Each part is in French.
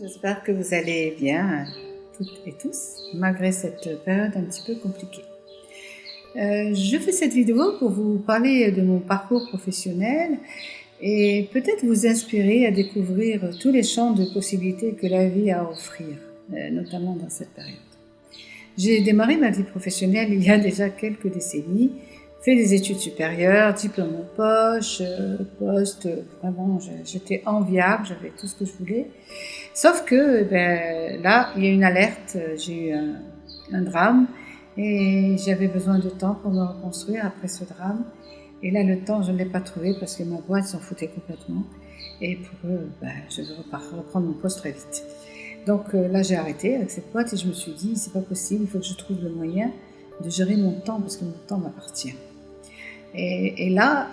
J'espère que vous allez bien, toutes et tous, malgré cette période un petit peu compliquée. Je fais cette vidéo pour vous parler de mon parcours professionnel et peut-être vous inspirer à découvrir tous les champs de possibilités que la vie a à offrir, notamment dans cette période. J'ai démarré ma vie professionnelle il y a déjà quelques décennies, fait des études supérieures, diplôme en poche, poste, vraiment j'étais enviable, j'avais tout ce que je voulais. Sauf que là, il y a une alerte, j'ai eu un drame et j'avais besoin de temps pour me reconstruire après ce drame. Et là, le temps, je ne l'ai pas trouvé parce que ma boîte s'en foutait complètement. Et pour eux, je vais reprendre mon poste très vite. Donc là, j'ai arrêté avec cette boîte et je me suis dit, c'est pas possible, il faut que je trouve le moyen de gérer mon temps parce que mon temps m'appartient. Et là,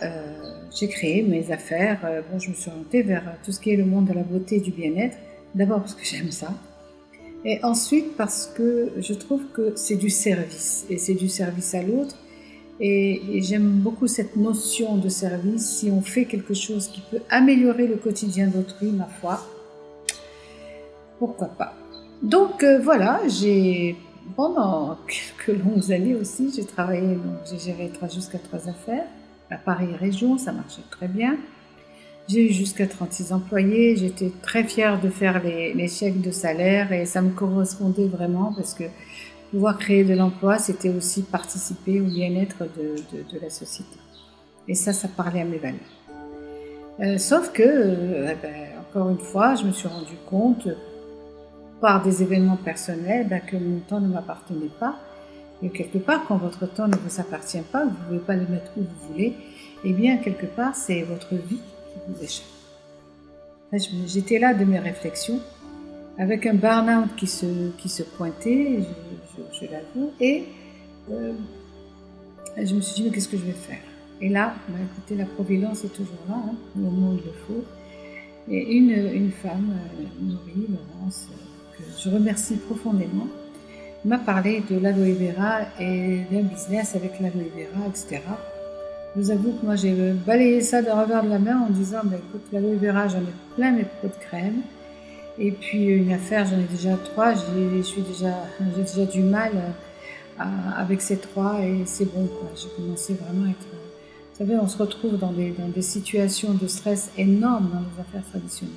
j'ai créé mes affaires. Je me suis orientée vers tout ce qui est le monde de la beauté et du bien-être. D'abord parce que j'aime ça. Et ensuite parce que je trouve que c'est du service. Et c'est du service à l'autre. Et j'aime beaucoup cette notion de service. Si on fait quelque chose qui peut améliorer le quotidien d'autrui, ma foi, pourquoi pas. Donc voilà, pendant quelques longues années aussi, j'ai travaillé, j'ai géré jusqu'à 3 affaires. À Paris Région, ça marchait très bien. J'ai eu jusqu'à 36 employés, j'étais très fière de faire les chèques de salaire et ça me correspondait vraiment parce que pouvoir créer de l'emploi, c'était aussi participer au bien-être de la société. Et ça parlait à mes valeurs. Sauf que, encore une fois, je me suis rendu compte par des événements personnels que mon temps ne m'appartenait pas. Et quelque part, quand votre temps ne vous appartient pas, vous ne pouvez pas le mettre où vous voulez, et bien quelque part, c'est votre vie qui vous échappe. J'étais là de mes réflexions, avec un burn-out qui se pointait, je l'avoue, et je me suis dit, mais qu'est-ce que je vais faire? Et là, écoutez, la providence est toujours là, au moment où il le faut. Et une femme, Marie, Laurence, que je remercie profondément, m'a parlé de l'aloe vera et d'un business avec l'aloe vera, etc. Je vous avoue que moi j'ai balayé ça de revers de la main en disant écoute, l'aloe vera, j'en ai plein mes pots de crème. Et puis une affaire, j'en ai déjà 3, j'ai déjà du mal avec ces 3 et c'est bon quoi. J'ai commencé vraiment à être. Vous savez, on se retrouve dans des situations de stress énormes dans les affaires traditionnelles.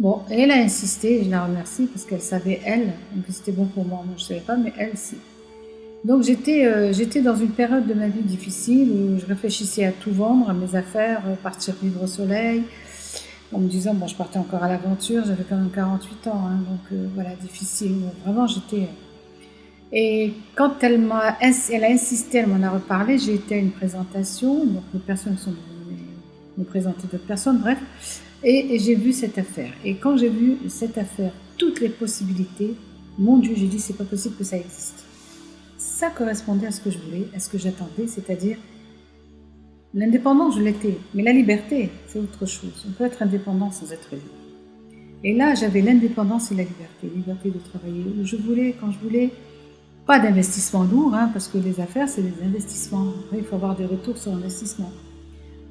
Bon, et elle a insisté, et je la remercie parce qu'elle savait, que c'était bon pour moi. Moi, je ne savais pas, mais elle, si. Donc, j'étais dans une période de ma vie difficile où je réfléchissais à tout vendre, à mes affaires, partir vivre au soleil, en me disant, je partais encore à l'aventure, j'avais quand même 48 ans, donc voilà, difficile. Donc, vraiment, j'étais... Et quand elle a insisté, elle m'en a reparlé, j'ai été à une présentation, donc les personnes sont venues me présenter d'autres personnes, bref. Et j'ai vu cette affaire. Et quand j'ai vu cette affaire, toutes les possibilités, mon Dieu, j'ai dit, c'est pas possible que ça existe. Ça correspondait à ce que je voulais, à ce que j'attendais, c'est-à-dire l'indépendance, je l'étais. Mais la liberté, c'est autre chose. On peut être indépendant sans être libre. Et là, j'avais l'indépendance et la liberté de travailler où je voulais, quand je voulais. Pas d'investissement lourd, parce que les affaires, c'est des investissements. Après, il faut avoir des retours sur investissement.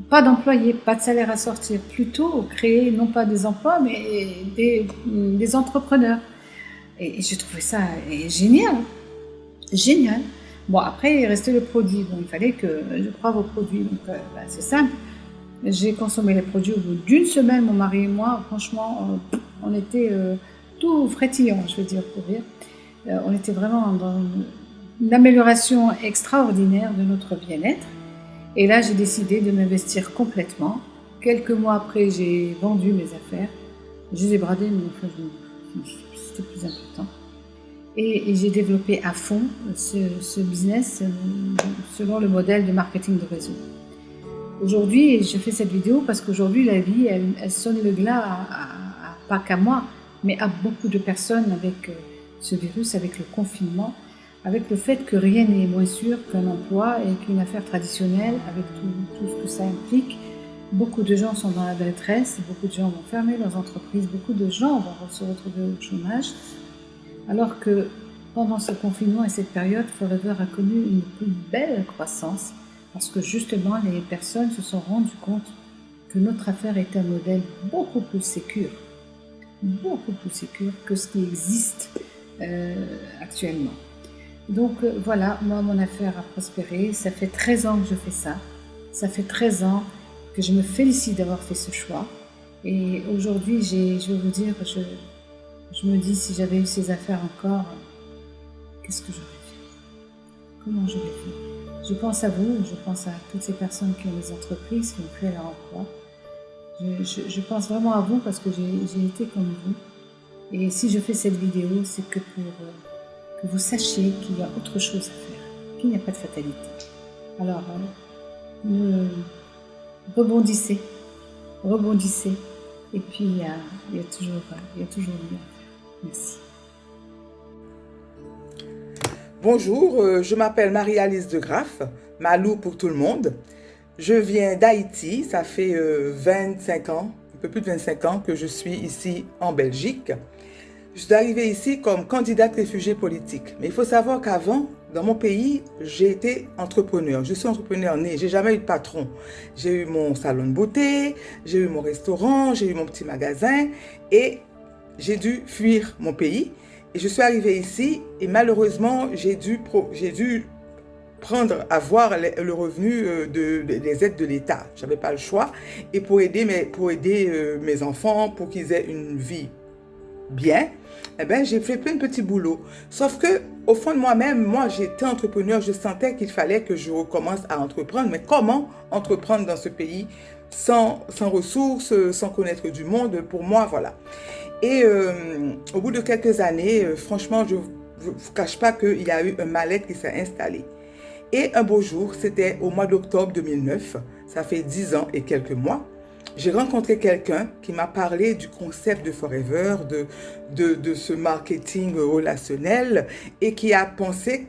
Pas d'employés, pas de salaire à sortir, plutôt créer non pas des emplois, mais des entrepreneurs. Et j'ai trouvé ça génial, génial. Bon, après, il restait le produit. Il fallait que je prouve vos produits. Donc, c'est simple. J'ai consommé les produits au bout d'une semaine, mon mari et moi. Franchement, on était tout frétillant, je veux dire, pour dire. On était vraiment dans une amélioration extraordinaire de notre bien-être. Et là, j'ai décidé de m'investir complètement. Quelques mois après, j'ai vendu mes affaires. Je les ai bradées, mais enfin, c'était plus important. Et j'ai développé à fond ce business selon le modèle de marketing de réseau. Aujourd'hui, je fais cette vidéo parce qu'aujourd'hui, la vie, elle sonne le glas pas qu'à moi, mais à beaucoup de personnes avec ce virus, avec le confinement, avec le fait que rien n'est moins sûr qu'un emploi et qu'une affaire traditionnelle, avec tout ce que ça implique. Beaucoup de gens sont dans la détresse, beaucoup de gens vont fermer leurs entreprises, beaucoup de gens vont se retrouver au chômage, alors que pendant ce confinement et cette période, Forever a connu une plus belle croissance, parce que justement, les personnes se sont rendues compte que notre affaire était un modèle beaucoup plus sécure. beaucoup plus sécure que ce qui existe actuellement. Donc voilà, moi mon affaire a prospéré, ça fait 13 ans que je fais ça, ça fait 13 ans que je me félicite d'avoir fait ce choix. Et aujourd'hui, je vais vous dire, je me dis si j'avais eu ces affaires encore, qu'est-ce que j'aurais fait? Comment j'aurais fait? Je pense à vous, je pense à toutes ces personnes qui ont des entreprises, qui ont créé leur emploi. Je pense vraiment à vous parce que j'ai été comme vous. Et si je fais cette vidéo, c'est que pour que vous sachiez qu'il y a autre chose à faire, qu'il n'y a pas de fatalité. Alors, rebondissez, et puis il y a toujours mieux à faire. Merci. Bonjour, je m'appelle Marie-Alice de Graff, Malou pour tout le monde. Je viens d'Haïti, ça fait 25 ans, un peu plus de 25 ans que je suis ici en Belgique. Je suis arrivée ici comme candidate réfugiée politique. Mais il faut savoir qu'avant, dans mon pays, j'ai été entrepreneur. Je suis entrepreneur né, j'ai jamais eu de patron. J'ai eu mon salon de beauté, j'ai eu mon restaurant, j'ai eu mon petit magasin et j'ai dû fuir mon pays. Et je suis arrivée ici et malheureusement, j'ai dû avoir le revenu des aides de l'État. Je n'avais pas le choix. Et pour aider mes enfants, pour qu'ils aient une vie bien, eh ben, j'ai fait plein de petits boulots. Sauf que, au fond de moi-même, moi, j'étais entrepreneur, je sentais qu'il fallait que je recommence à entreprendre. Mais comment entreprendre dans ce pays sans ressources, sans connaître du monde? Pour moi, voilà. Et au bout de quelques années, franchement, je ne vous cache pas qu'il y a eu un mal-être qui s'est installé. Et un beau jour, c'était au mois d'octobre 2009, ça fait 10 ans et quelques mois, j'ai rencontré quelqu'un qui m'a parlé du concept de Forever, de ce marketing relationnel et qui a pensé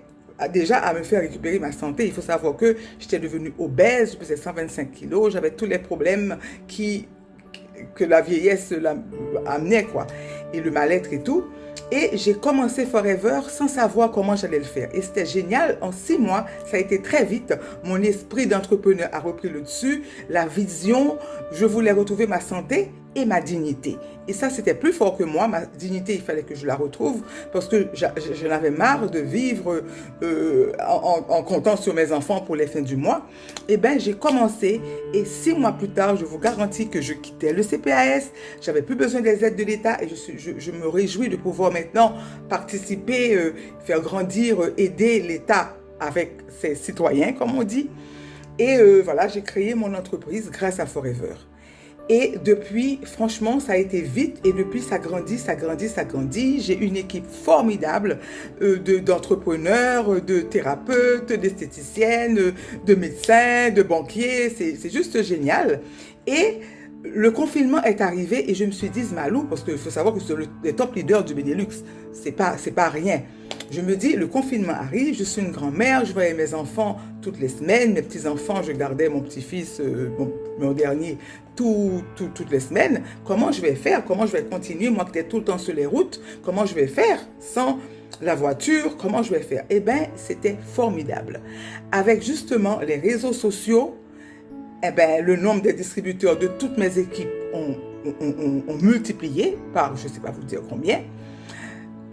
déjà à me faire récupérer ma santé. Il faut savoir que j'étais devenue obèse, je pesais 125 kilos, j'avais tous les problèmes que la vieillesse amenait, quoi, et le mal-être et tout. Et j'ai commencé Forever sans savoir comment j'allais le faire. Et c'était génial. En 6 mois, ça a été très vite. Mon esprit d'entrepreneur a repris le dessus. La vision, je voulais retrouver ma santé et ma dignité. Et ça, c'était plus fort que moi. Ma dignité, il fallait que je la retrouve parce que j'en avais marre de vivre en comptant sur mes enfants pour les fins du mois. Eh bien, j'ai commencé et 6 mois plus tard, je vous garantis que je quittais le CPAS. J'avais plus besoin des aides de l'État et je me réjouis de pouvoir maintenant participer, faire grandir, aider l'État avec ses citoyens, comme on dit. Et voilà, j'ai créé mon entreprise grâce à Forever. Et depuis, franchement, ça a été vite et depuis, ça grandit, ça grandit, ça grandit. J'ai une équipe formidable d'entrepreneurs, de thérapeutes, d'esthéticiennes, de médecins, de banquiers. C'est juste génial. Et le confinement est arrivé et je me suis dit, Malou, parce qu'il faut savoir que c'est le top leader du Benelux, c'est pas rien. Je me dis, le confinement arrive, je suis une grand-mère, je voyais mes enfants toutes les semaines, mes petits-enfants, je gardais mon petit-fils, mon dernier, toutes les semaines. Comment je vais faire? Comment je vais continuer? Moi qui étais tout le temps sur les routes, comment je vais faire sans la voiture? Comment je vais faire? Eh bien, c'était formidable. Avec justement les réseaux sociaux, eh bien, le nombre des distributeurs de toutes mes équipes ont multiplié par, je ne sais pas vous dire combien.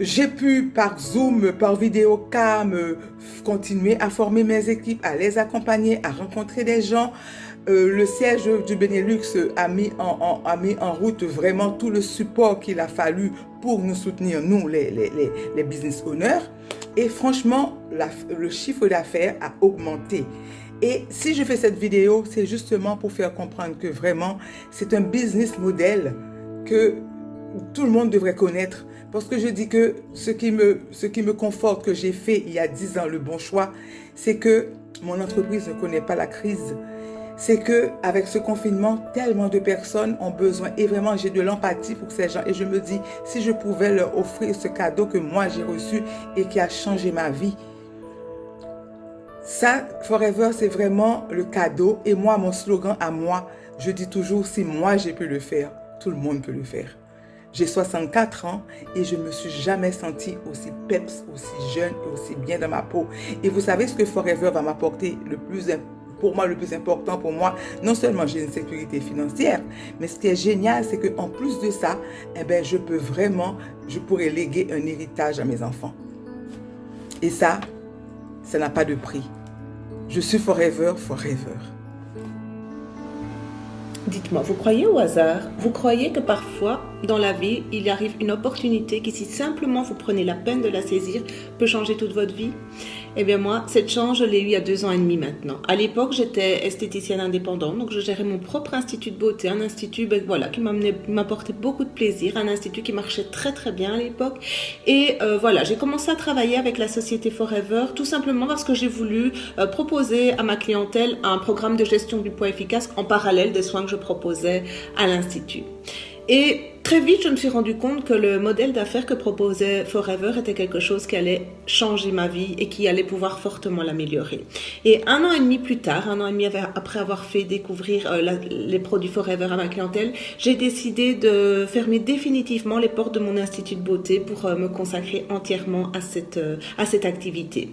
J'ai pu, par Zoom, par vidéocam, continuer à former mes équipes, à les accompagner, à rencontrer des gens. Le siège du Benelux a mis en route vraiment tout le support qu'il a fallu pour nous soutenir, nous, les business owners. Et franchement, le chiffre d'affaires a augmenté. Et si je fais cette vidéo, c'est justement pour faire comprendre que vraiment, c'est un business model que tout le monde devrait connaître. Parce que je dis que ce qui me conforte que j'ai fait il y a 10 ans le bon choix, c'est que mon entreprise ne connaît pas la crise. C'est qu'avec ce confinement, tellement de personnes ont besoin et vraiment j'ai de l'empathie pour ces gens. Et je me dis, si je pouvais leur offrir ce cadeau que moi j'ai reçu et qui a changé ma vie, ça, Forever, c'est vraiment le cadeau. Et moi, mon slogan à moi, je dis toujours, si moi j'ai pu le faire, tout le monde peut le faire. J'ai 64 ans et je ne me suis jamais sentie aussi peps, aussi jeune et aussi bien dans ma peau. Et vous savez ce que Forever va m'apporter le plus pour moi le plus important, pour moi, non seulement j'ai une sécurité financière, mais ce qui est génial, c'est qu'en plus de ça, eh ben, je pourrais léguer un héritage à mes enfants. Et ça n'a pas de prix. Je suis forever, forever. Dites-moi, vous croyez au hasard? Vous croyez que parfois, dans la vie, il arrive une opportunité qui, si simplement vous prenez la peine de la saisir, peut changer toute votre vie? Eh bien moi, cette chance, je l'ai eue il y a 2 ans et demi maintenant. À l'époque, j'étais esthéticienne indépendante, donc je gérais mon propre institut de beauté, un institut qui m'apportait beaucoup de plaisir, un institut qui marchait très très bien à l'époque. Et j'ai commencé à travailler avec la société Forever, tout simplement parce que j'ai voulu proposer à ma clientèle un programme de gestion du poids efficace en parallèle des soins que je proposais à l'institut. Et très vite, je me suis rendu compte que le modèle d'affaires que proposait Forever était quelque chose qui allait changer ma vie et qui allait pouvoir fortement l'améliorer. Et 1 an et demi plus tard, 1 an et demi après avoir fait découvrir les produits Forever à ma clientèle, j'ai décidé de fermer définitivement les portes de mon institut de beauté pour me consacrer entièrement à cette activité.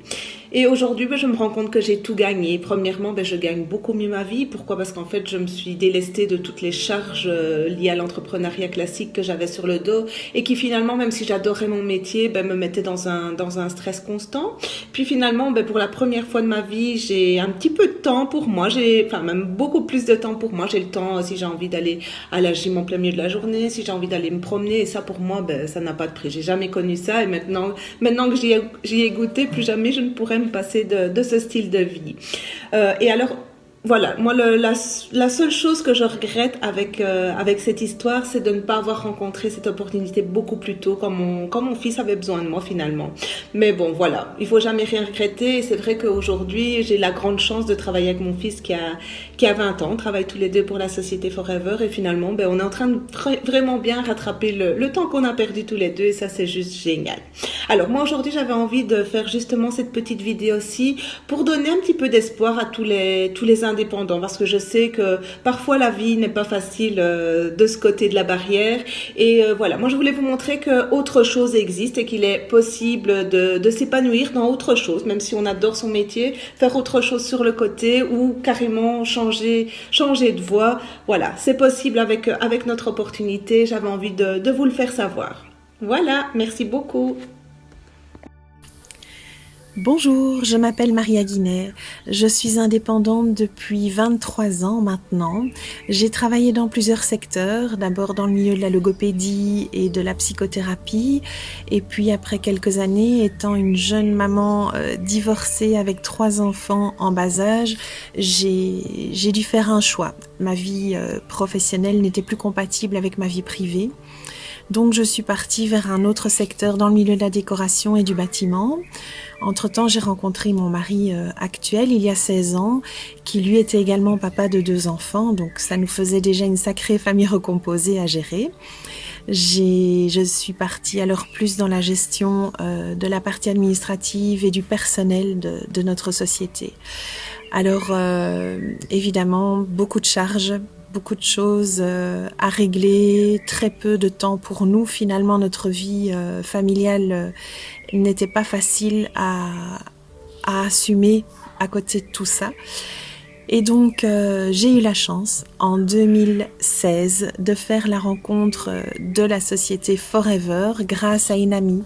Et aujourd'hui, je me rends compte que j'ai tout gagné. Premièrement, je gagne beaucoup mieux ma vie. Pourquoi? Parce qu'en fait, je me suis délestée de toutes les charges liées à l'entrepreneuriat classique que j'avais sur le dos et qui finalement, même si j'adorais mon métier, me mettait dans un stress constant. Puis finalement, pour la première fois de ma vie, j'ai un petit peu de temps pour moi. Même beaucoup plus de temps pour moi. J'ai le temps si j'ai envie d'aller à la gym en plein milieu de la journée, si j'ai envie d'aller me promener. Et ça, pour moi, ça n'a pas de prix. J'ai jamais connu ça. Et maintenant que j'y ai goûté, plus jamais je ne pourrais me passer de ce style de vie. Et alors, voilà, moi la seule chose que je regrette avec cette histoire, c'est de ne pas avoir rencontré cette opportunité beaucoup plus tôt quand mon fils avait besoin de moi finalement. Mais bon, voilà, il faut jamais rien regretter. Et c'est vrai qu'aujourd'hui, j'ai la grande chance de travailler avec mon fils qui a 20 ans. On travaille tous les deux pour la société Forever et finalement, on est en train de vraiment bien rattraper le temps qu'on a perdu tous les deux et ça, c'est juste génial. Alors moi, aujourd'hui, j'avais envie de faire justement cette petite vidéo aussi pour donner un petit peu d'espoir à tous les indépendants parce que je sais que parfois la vie n'est pas facile de ce côté de la barrière et moi je voulais vous montrer que autre chose existe et qu'il est possible de s'épanouir dans autre chose, même si on adore son métier, faire autre chose sur le côté ou carrément changer de voie. Voilà, c'est possible avec notre opportunité. J'avais envie de vous le faire savoir. Voilà, merci beaucoup. Bonjour, je m'appelle Maria Guinet, je suis indépendante depuis 23 ans maintenant. J'ai travaillé dans plusieurs secteurs, d'abord dans le milieu de la logopédie et de la psychothérapie, et puis après quelques années, étant une jeune maman divorcée avec 3 enfants en bas âge, j'ai dû faire un choix. Ma vie professionnelle n'était plus compatible avec ma vie privée. Donc je suis partie vers un autre secteur dans le milieu de la décoration et du bâtiment. Entre-temps, j'ai rencontré mon mari actuel il y a 16 ans, qui lui était également papa de 2 enfants, donc ça nous faisait déjà une sacrée famille recomposée à gérer. Je suis partie alors plus dans la gestion de la partie administrative et du personnel de notre société. Alors évidemment, beaucoup de charges, beaucoup de choses à régler, très peu de temps pour nous. Finalement, notre vie familiale n'était pas facile à assumer à côté de tout ça. Et donc, j'ai eu la chance, en 2016, de faire la rencontre de la société Forever grâce à une amie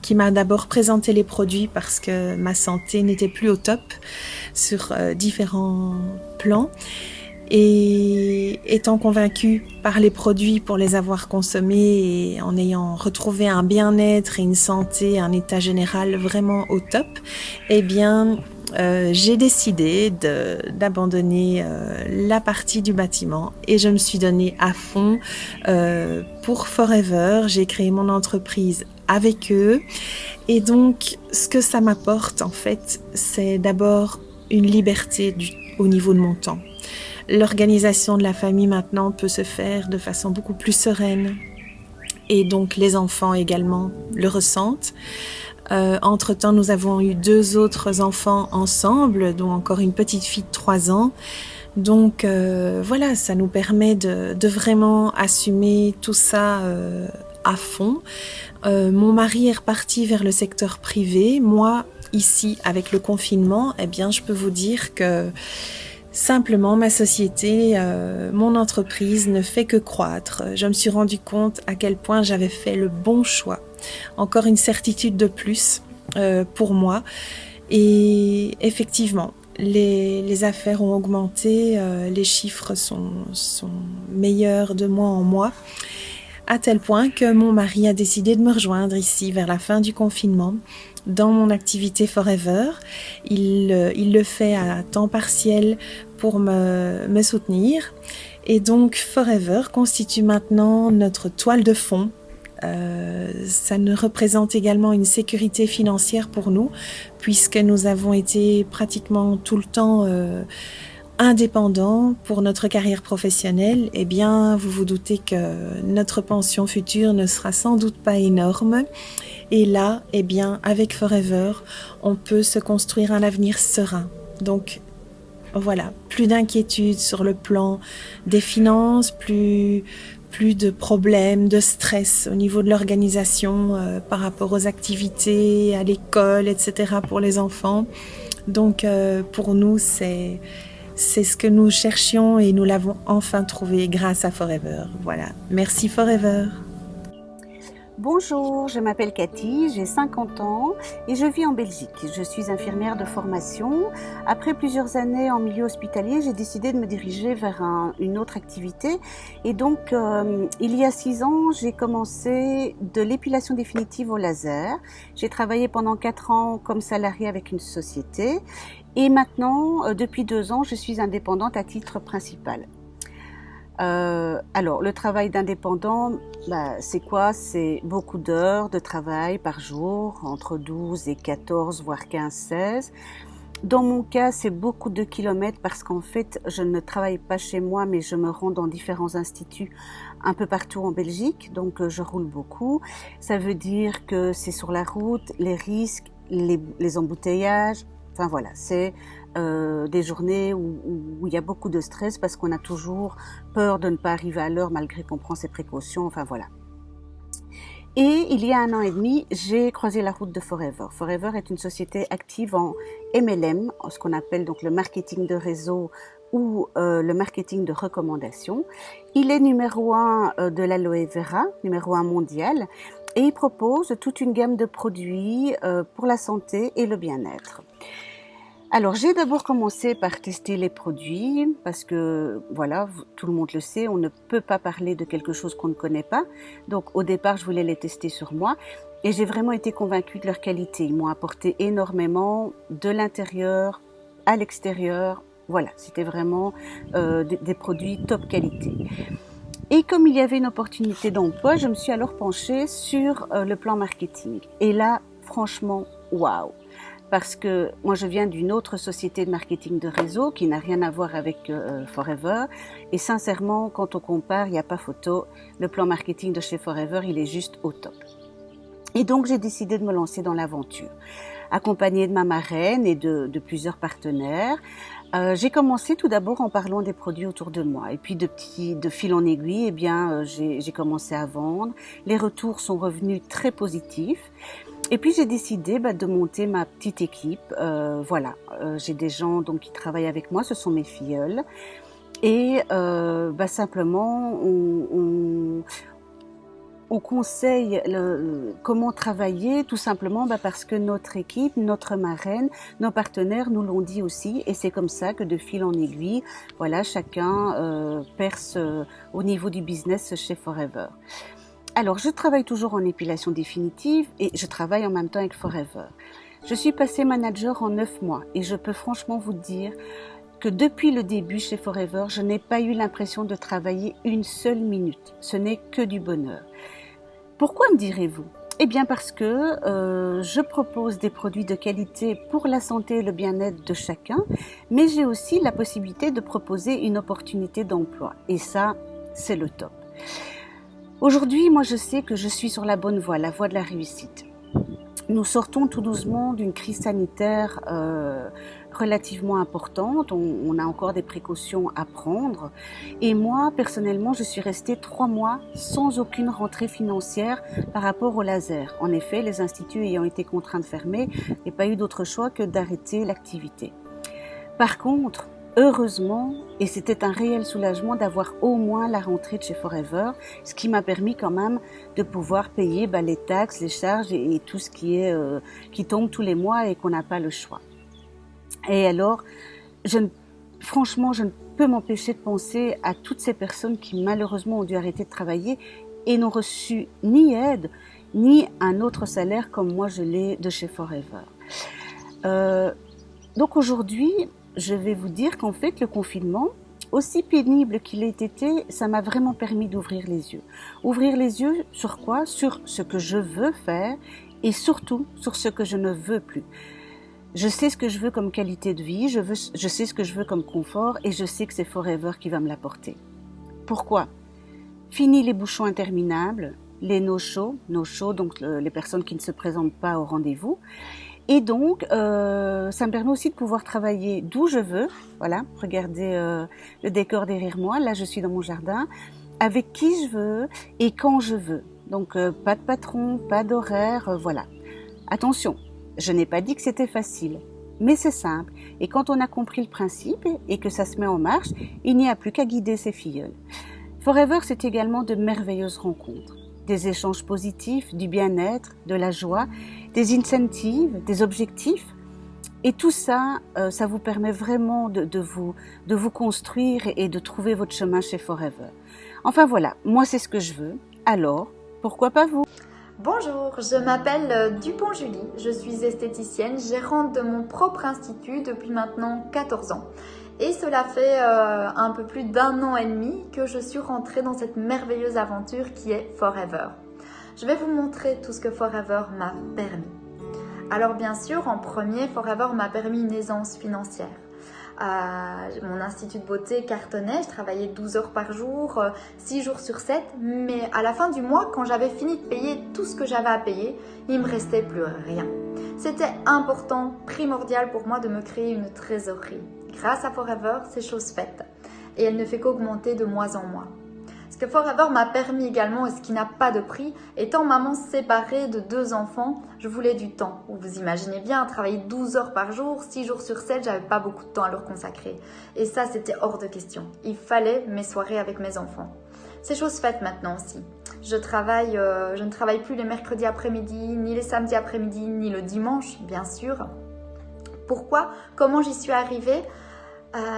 qui m'a d'abord présenté les produits parce que ma santé n'était plus au top sur différents plans. Et étant convaincue par les produits pour les avoir consommés et en ayant retrouvé un bien-être et une santé, un état général vraiment au top, eh bien, j'ai décidé d'abandonner la partie du bâtiment et je me suis donnée à fond pour Forever. J'ai créé mon entreprise avec eux et donc ce que ça m'apporte en fait, c'est d'abord une liberté au niveau de mon temps. L'organisation de la famille maintenant peut se faire de façon beaucoup plus sereine et donc les enfants également le ressentent. Entre-temps, nous avons eu 2 autres enfants ensemble, dont encore une petite fille de 3 ans. Donc voilà, ça nous permet de vraiment assumer tout ça à fond. Mon mari est reparti vers le secteur privé. Moi, ici, avec le confinement, eh bien, je peux vous dire que Simplement, ma société, mon entreprise ne fait que croître. Je me suis rendu compte à quel point j'avais fait le bon choix. Encore une certitude de plus pour moi. Et effectivement, les affaires ont augmenté, les chiffres sont meilleurs de mois en mois, à tel point que mon mari a décidé de me rejoindre ici vers la fin du confinement dans mon activité Forever. Il le fait à temps partiel pour me soutenir. Et donc Forever constitue maintenant notre toile de fond. Ça ne représente également une sécurité financière pour nous, puisque nous avons été pratiquement tout le temps indépendants pour notre carrière professionnelle. Eh bien, vous vous doutez que notre pension future ne sera sans doute pas énorme. Et là, eh bien, avec Forever, on peut se construire un avenir serein. Donc, voilà, plus d'inquiétude sur le plan des finances, plus de problèmes, de stress au niveau de l'organisation par rapport aux activités, à l'école, etc. pour les enfants. Donc, pour nous, c'est ce que nous cherchions et nous l'avons enfin trouvé grâce à Forever. Voilà, merci Forever. Bonjour, je m'appelle Cathy, j'ai 50 ans et je vis en Belgique. Je suis infirmière de formation. Après plusieurs années en milieu hospitalier, j'ai décidé de me diriger vers une autre activité. Et donc, il y a 6 ans, j'ai commencé de l'épilation définitive au laser. J'ai travaillé pendant 4 ans comme salariée avec une société. Et maintenant, depuis 2 ans, je suis indépendante à titre principal. Alors, le travail d'indépendant, c'est quoi? C'est beaucoup d'heures de travail par jour, entre 12 et 14, voire 15, 16. Dans mon cas, c'est beaucoup de kilomètres parce qu'en fait, je ne travaille pas chez moi, mais je me rends dans différents instituts un peu partout en Belgique. Donc, je roule beaucoup. Ça veut dire que c'est sur la route, les risques, les embouteillages. Enfin voilà, c'est des journées où il y a beaucoup de stress parce qu'on a toujours peur de ne pas arriver à l'heure malgré qu'on prend ses précautions, enfin voilà. Et il y a 1 an et demi, j'ai croisé la route de Forever. Forever est une société active en MLM, ce qu'on appelle donc le marketing de réseau ou le marketing de recommandation. Il est numéro 1 de l'aloe vera, numéro 1 mondial, et il propose toute une gamme de produits pour la santé et le bien-être. Alors, j'ai d'abord commencé par tester les produits parce que, voilà, tout le monde le sait, on ne peut pas parler de quelque chose qu'on ne connaît pas. Donc, au départ, je voulais les tester sur moi et j'ai vraiment été convaincue de leur qualité. Ils m'ont apporté énormément de l'intérieur à l'extérieur. Voilà, c'était vraiment des produits top qualité. Et comme il y avait une opportunité d'emploi, je me suis alors penchée sur le plan marketing. Et là, franchement, waouh! Parce que moi, je viens d'une autre société de marketing de réseau qui n'a rien à voir avec Forever. Et sincèrement, quand on compare, il n'y a pas photo. Le plan marketing de chez Forever, il est juste au top. Et donc, j'ai décidé de me lancer dans l'aventure. Accompagnée de ma marraine et de plusieurs partenaires, j'ai commencé tout d'abord en parlant des produits autour de moi. Et puis, de fil en aiguille, eh bien, j'ai commencé à vendre. Les retours sont revenus très positifs. Et puis j'ai décidé de monter ma petite équipe. Voilà, j'ai des gens donc qui travaillent avec moi, ce sont mes filleuls. Et simplement, on conseille comment travailler, tout simplement parce que notre équipe, notre marraine, nos partenaires nous l'ont dit aussi. Et c'est comme ça que de fil en aiguille, voilà, chacun perce au niveau du business chez Forever. Alors, je travaille toujours en épilation définitive et je travaille en même temps avec Forever. Je suis passée manager en 9 mois et je peux franchement vous dire que depuis le début chez Forever, je n'ai pas eu l'impression de travailler une seule minute. Ce n'est que du bonheur. Pourquoi me direz-vous? Eh bien parce que je propose des produits de qualité pour la santé et le bien-être de chacun, mais j'ai aussi la possibilité de proposer une opportunité d'emploi. Et ça, c'est le top. Aujourd'hui, moi, je sais que je suis sur la bonne voie, la voie de la réussite. Nous sortons tout doucement d'une crise sanitaire relativement importante. On a encore des précautions à prendre. Et moi, personnellement, je suis restée 3 mois sans aucune rentrée financière par rapport au laser. En effet, les instituts ayant été contraints de fermer, il n'y a pas eu d'autre choix que d'arrêter l'activité. Par contre, heureusement, et c'était un réel soulagement d'avoir au moins la rentrée de chez Forever, ce qui m'a permis quand même de pouvoir payer les taxes, les charges et tout ce qui tombe tous les mois et qu'on n'a pas le choix. Et alors, franchement, je ne peux m'empêcher de penser à toutes ces personnes qui malheureusement ont dû arrêter de travailler et n'ont reçu ni aide, ni un autre salaire comme moi je l'ai de chez Forever. Donc aujourd'hui, je vais vous dire qu'en fait, le confinement, aussi pénible qu'il ait été, ça m'a vraiment permis d'ouvrir les yeux. Ouvrir les yeux sur quoi? Sur ce que je veux faire et surtout sur ce que je ne veux plus. Je sais ce que je veux comme qualité de vie, je sais ce que je veux comme confort et je sais que c'est Forever qui va me l'apporter. Pourquoi? Fini les bouchons interminables, les no-show, donc les personnes qui ne se présentent pas au rendez-vous. Et donc, ça me permet aussi de pouvoir travailler d'où je veux. Voilà, regardez le décor derrière moi. Là, je suis dans mon jardin, avec qui je veux et quand je veux. Donc, pas de patron, pas d'horaire, voilà. Attention, je n'ai pas dit que c'était facile, mais c'est simple. Et quand on a compris le principe et que ça se met en marche, il n'y a plus qu'à guider ses filleuls. Forever, c'est également de merveilleuses rencontres. Des échanges positifs, du bien-être, de la joie, des incentives, des objectifs. Et tout ça, ça vous permet vraiment de vous construire et de trouver votre chemin chez Forever. Enfin voilà, moi c'est ce que je veux. Alors, pourquoi pas vous? Bonjour, je m'appelle Dupont-Julie, je suis esthéticienne, gérante de mon propre institut depuis maintenant 14 ans. Et cela fait un peu plus d'1 an et demi que je suis rentrée dans cette merveilleuse aventure qui est Forever. Je vais vous montrer tout ce que Forever m'a permis. Alors bien sûr, en premier, Forever m'a permis une aisance financière. Mon institut de beauté cartonnait, je travaillais 12 heures par jour, 6 jours sur 7, mais à la fin du mois, quand j'avais fini de payer tout ce que j'avais à payer, il me restait plus rien. C'était important, primordial pour moi de me créer une trésorerie. Grâce à Forever, c'est chose faite et elle ne fait qu'augmenter de mois en mois. Ce que Forever m'a permis également et ce qui n'a pas de prix, étant maman séparée de 2 enfants, je voulais du temps. Vous imaginez bien, travailler 12 heures par jour, 6 jours sur 7, j'avais pas beaucoup de temps à leur consacrer. Et ça, c'était hors de question. Il fallait mes soirées avec mes enfants. C'est chose faite maintenant aussi. Je ne travaille plus les mercredis après-midi, ni les samedis après-midi, ni le dimanche, bien sûr. Pourquoi? Comment j'y suis arrivée?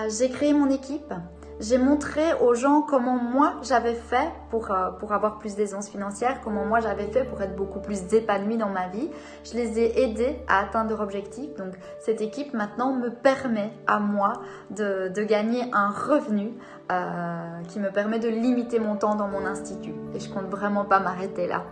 J'ai créé mon équipe. J'ai montré aux gens comment moi j'avais fait pour avoir plus d'aisance financière, comment moi j'avais fait pour être beaucoup plus épanouie dans ma vie. Je les ai aidés à atteindre leur objectif. Donc cette équipe maintenant me permet à moi de gagner un revenu qui me permet de limiter mon temps dans mon institut. Et je compte vraiment pas m'arrêter là.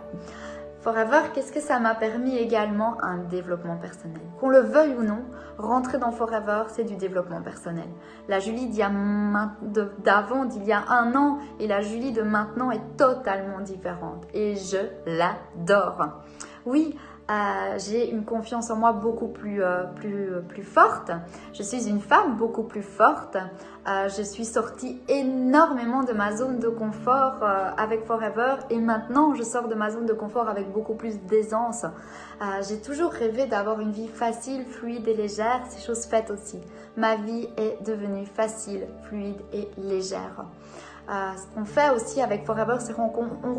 Forever, qu'est-ce que ça m'a permis également? Un développement personnel. Qu'on le veuille ou non, rentrer dans Forever, c'est du développement personnel. La Julie d'avant, d'il y a 1 an, et la Julie de maintenant est totalement différente. Et je l'adore. Oui, j'ai une confiance en moi beaucoup plus forte. Je suis une femme beaucoup plus forte. Je suis sortie énormément de ma zone de confort avec Forever et maintenant je sors de ma zone de confort avec beaucoup plus d'aisance. J'ai toujours rêvé d'avoir une vie facile, fluide et légère. C'est chose faite aussi. Ma vie est devenue facile, fluide et légère. Ce qu'on fait aussi avec Forever, c'est qu'on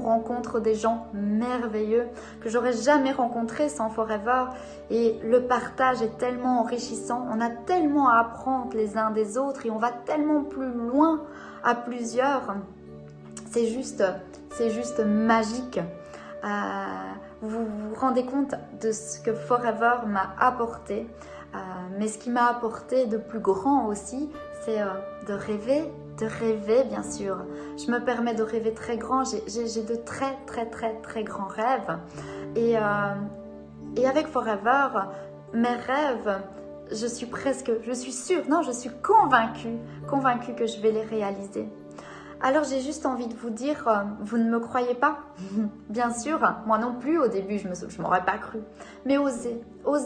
rencontre des gens merveilleux que j'aurais jamais rencontrés sans Forever. Et le partage est tellement enrichissant. On a tellement à apprendre les uns des autres et on va tellement plus loin à plusieurs. C'est juste magique. Vous vous rendez compte de ce que Forever m'a apporté. Mais ce qui m'a apporté de plus grand aussi, c'est de rêver bien sûr. Je me permets de rêver très grand, j'ai de très grands rêves. Et avec Forever, mes rêves, je suis sûre, non, je suis convaincue que je vais les réaliser. Alors j'ai juste envie de vous dire, vous ne me croyez pas? Bien sûr, moi non plus au début, je m'aurais pas cru. Mais osez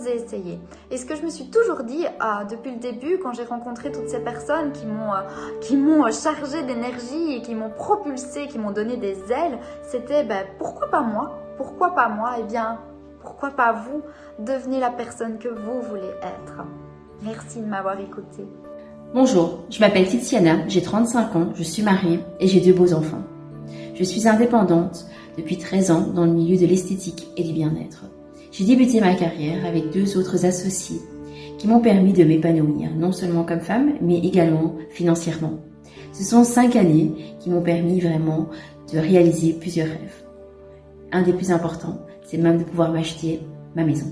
essayer. Et ce que je me suis toujours dit depuis le début, quand j'ai rencontré toutes ces personnes qui m'ont chargé d'énergie et qui m'ont propulsé, qui m'ont donné des ailes, c'était pourquoi pas moi? Pourquoi pas moi? Eh bien, pourquoi pas vous? Devenez la personne que vous voulez être. Merci de m'avoir écouté. Bonjour, je m'appelle Tiziana, j'ai 35 ans, je suis mariée et j'ai 2 beaux enfants. Je suis indépendante depuis 13 ans dans le milieu de l'esthétique et du bien-être. J'ai débuté ma carrière avec 2 autres associés qui m'ont permis de m'épanouir, non seulement comme femme, mais également financièrement. Ce sont 5 années qui m'ont permis vraiment de réaliser plusieurs rêves. Un des plus importants, c'est même de pouvoir m'acheter ma maison.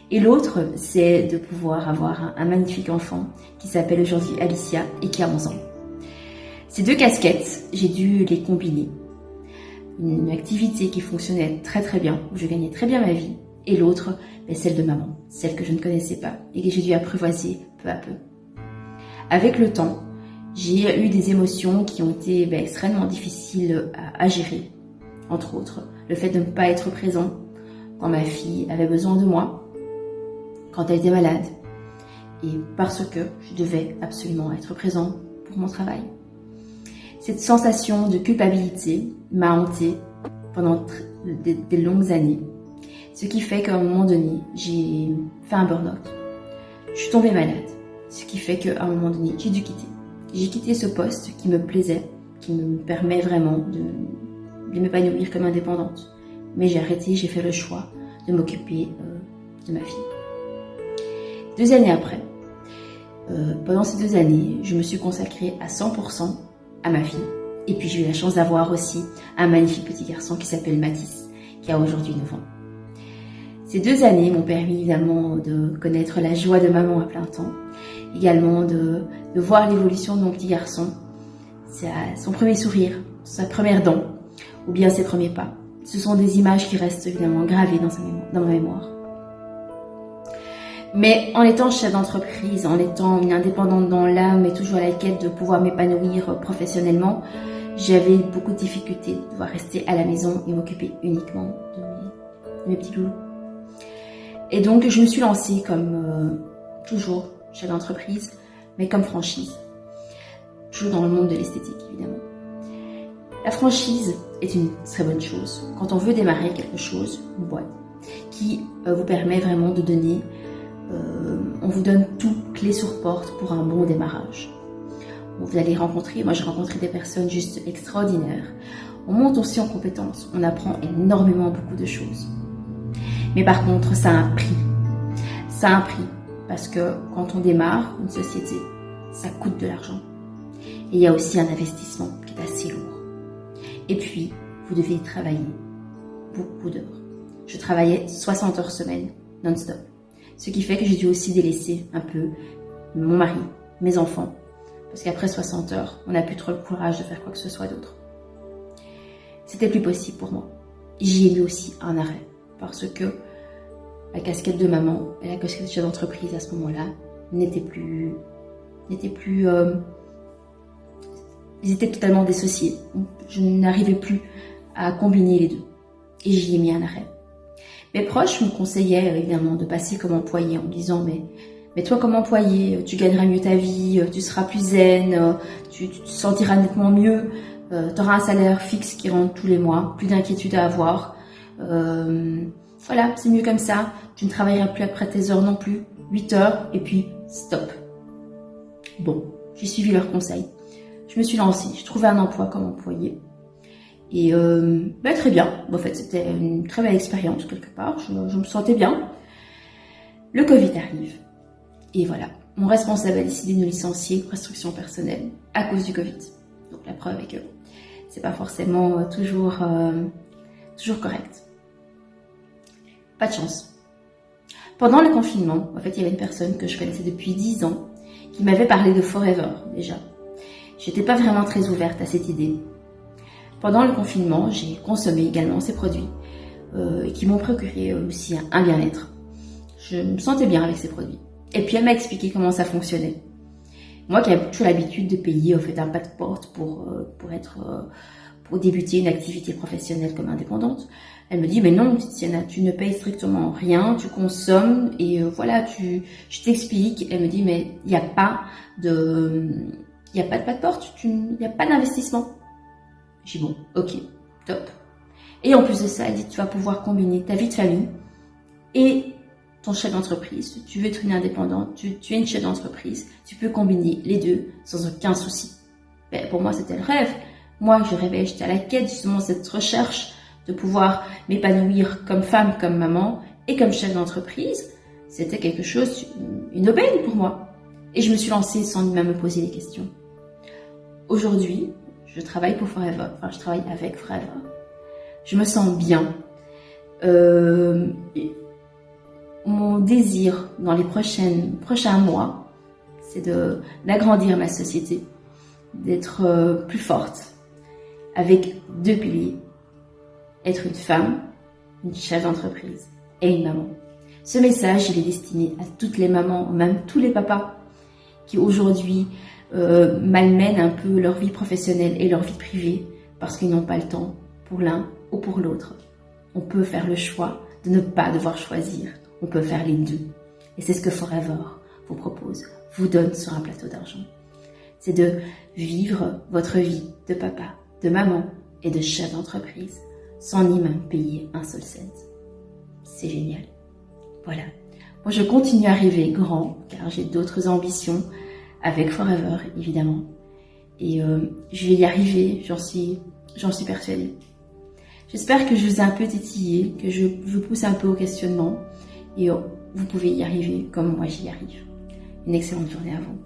Et l'autre, c'est de pouvoir avoir un magnifique enfant qui s'appelle aujourd'hui Alicia et qui a 11 ans. Ces 2 casquettes, j'ai dû les combiner. Une activité qui fonctionnait très très bien, où je gagnais très bien ma vie, et l'autre, celle de maman, celle que je ne connaissais pas et que j'ai dû apprivoiser peu à peu. Avec le temps, j'ai eu des émotions qui ont été extrêmement difficiles à gérer. Entre autres, le fait de ne pas être présent quand ma fille avait besoin de moi, quand elle était malade, et parce que je devais absolument être présent pour mon travail. Cette sensation de culpabilité m'a hantée pendant des longues années, ce qui fait qu'à un moment donné, j'ai fait un burn-out. Je suis tombée malade, ce qui fait qu'à un moment donné, j'ai dû quitter. J'ai quitté ce poste qui me plaisait, qui me permet vraiment de m'épanouir comme indépendante. Mais j'ai arrêté, j'ai fait le choix de m'occuper de ma fille. 2 années après, pendant ces 2 années, je me suis consacrée à 100% à ma fille. Et puis j'ai eu la chance d'avoir aussi un magnifique petit garçon qui s'appelle Mathis, qui a aujourd'hui 9 ans. Ces 2 années m'ont permis évidemment de connaître la joie de maman à plein temps, également de voir l'évolution de mon petit garçon, son premier sourire, sa première dent, ou bien ses premiers pas. Ce sont des images qui restent évidemment gravées dans ma mémoire. Mais en étant chef d'entreprise, en étant une indépendante dans l'âme et toujours à la quête de pouvoir m'épanouir professionnellement, j'avais beaucoup de difficultés de devoir rester à la maison et m'occuper uniquement de mes petits loulous. Et donc je me suis lancée comme toujours chef d'entreprise, mais comme franchise. Toujours dans le monde de l'esthétique évidemment. La franchise est une très bonne chose quand on veut démarrer quelque chose, une boîte, qui vous permet vraiment de donner, on vous donne tout clé sur porte pour un bon démarrage. Vous allez rencontrer, moi j'ai rencontré des personnes juste extraordinaires. On monte aussi en compétences, on apprend énormément beaucoup de choses. Mais par contre, ça a un prix. Ça a un prix parce que quand on démarre une société, ça coûte de l'argent. Et il y a aussi un investissement qui est assez lourd. Et puis, vous devez travailler beaucoup d'heures. Je travaillais 60 heures semaine, non-stop. Ce qui fait que j'ai dû aussi délaisser un peu mon mari, mes enfants. Parce qu'après 60 heures, on n'a plus trop le courage de faire quoi que ce soit d'autre. C'était plus possible pour moi. J'y ai mis aussi un arrêt. Parce que la casquette de maman et la casquette de chef d'entreprise à ce moment-là n'étaient plus... Ils étaient totalement dissociés. Je n'arrivais plus à combiner les deux. Et j'y ai mis un arrêt. Mes proches me conseillaient évidemment de passer comme employé en me disant mais toi comme employé, tu gagneras mieux ta vie, tu seras plus zen, tu te sentiras nettement mieux, tu auras un salaire fixe qui rentre tous les mois, plus d'inquiétude à avoir. Voilà, c'est mieux comme ça, tu ne travailleras plus après tes heures non plus, 8 heures et puis stop. Bon, j'ai suivi leurs conseils. Je me suis lancée, j'ai trouvé un emploi comme employé. Et très bien, en fait c'était une très belle expérience quelque part, je me sentais bien. Le Covid arrive. Et voilà, mon responsable a décidé de nous licencier, restriction personnelle, à cause du Covid. Donc la preuve est que c'est pas forcément toujours correct. Pas de chance. Pendant le confinement, en fait, il y avait une personne que je connaissais depuis 10 ans qui m'avait parlé de Forever déjà. J'étais pas vraiment très ouverte à cette idée. Pendant le confinement, j'ai consommé également ces produits qui m'ont procuré aussi un bien-être. Je me sentais bien avec ces produits. Et puis elle m'a expliqué comment ça fonctionnait. Moi qui avais toujours l'habitude de payer en fait un pas de porte pour débuter une activité professionnelle comme indépendante, elle me dit mais non Tiziana, tu ne payes strictement rien, tu consommes et voilà, je t'explique. Elle me dit mais il n'y a pas de pas de porte, il n'y a pas d'investissement. J'ai dit bon, ok, top. Et en plus de ça, elle dit tu vas pouvoir combiner ta vie de famille et ton chef d'entreprise, tu veux être une indépendante, tu es une chef d'entreprise, tu peux combiner les deux sans aucun souci. Ben, pour moi, c'était le rêve. Moi, je rêvais, j'étais à la quête justement de cette recherche de pouvoir m'épanouir comme femme, comme maman et comme chef d'entreprise. C'était quelque chose, une aubaine pour moi. Et je me suis lancée sans même me poser des questions. Aujourd'hui, je travaille pour Forever, enfin je travaille avec Forever. Je me sens bien. Mon désir dans les prochains mois, c'est d'agrandir ma société, d'être plus forte, avec 2 piliers. Être une femme, une chef d'entreprise et une maman. Ce message, il est destiné à toutes les mamans, même tous les papas, qui aujourd'hui malmènent un peu leur vie professionnelle et leur vie privée parce qu'ils n'ont pas le temps pour l'un ou pour l'autre. On peut faire le choix de ne pas devoir choisir. On peut faire les deux. Et c'est ce que Forever vous propose, vous donne sur un plateau d'argent. C'est de vivre votre vie de papa, de maman et de chef d'entreprise sans ni même payer un seul cent. C'est génial. Voilà. Moi, je continue à rêver grand car j'ai d'autres ambitions avec Forever, évidemment. Et je vais y arriver, j'en suis persuadée. J'espère que je vous ai un peu titillé, que je vous pousse un peu au questionnement. Et vous pouvez y arriver comme moi j'y arrive. Une excellente journée à vous.